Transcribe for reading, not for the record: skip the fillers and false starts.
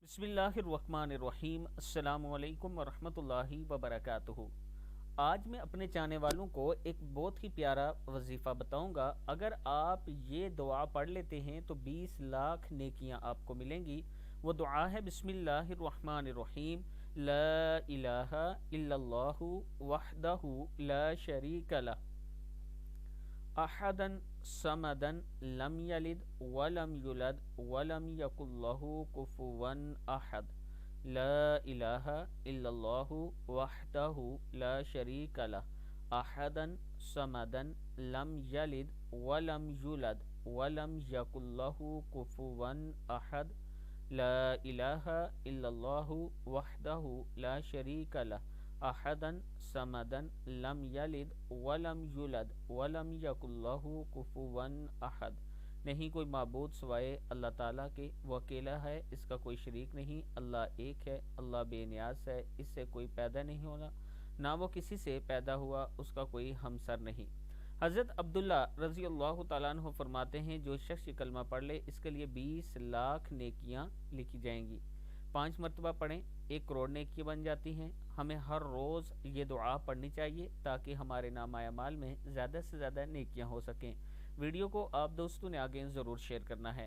बिस्मिल्लाहिर्रहमानिर्रहीम। अस्सलाम वालेकुम वरहमतुल्लाहि वबरकातुहू। आज मैं अपने चाहने वालों को एक बहुत ही प्यारा वजीफ़ा बताऊंगा। अगर आप ये दुआ पढ़ लेते हैं तो 20 लाख नेकियां आपको मिलेंगी। वो दुआ है बिस्मिल्लाहिर्रहमानिर्रहीम। ला इलाहा इल्लल्लाहु वहदहु ला शरीका लह अहदन समदन लम यलिद वलम युलद वलम यकुल्लहु कुफुवन अहद। ला इलाहा इल्लल्लाहु वहदहु ला शरीका लह अहदन समदन लम यलिद वलम युलद वलम यकुल्लहु कुफुवन अहद। ला इलाहा इल्लल्लाहु वहदहु ला शरीका लह अहदन समदन लम यलिद वलम युलद वलम यकुल्लहु कुफुवन अहद। नहीं कोई माबूद सिवाय अल्लाह ताला के, वो अकेला है, इसका कोई शरीक नहीं। अल्लाह एक है, अल्लाह बेनियाज है, इससे कोई पैदा नहीं होना, ना वो किसी से पैदा हुआ, उसका कोई हमसर नहीं। हज़रत अब्दुल्ला रज़ी अल्लाह तआला अन्हु फरमाते हैं, जो शख्स ये कलमा पढ़ ले इसके लिए 20 लाख नेकियां लिखी जाएंगी। 5 मरतबा पढ़ें, 1 करोड़ नेकी बन जाती हैं। हमें हर रोज़ ये दुआ पढ़नी चाहिए ताकि हमारे नामाए अमाल में ज़्यादा से ज़्यादा नेकियां हो सकें। वीडियो को आप दोस्तों ने आगे ज़रूर शेयर करना है।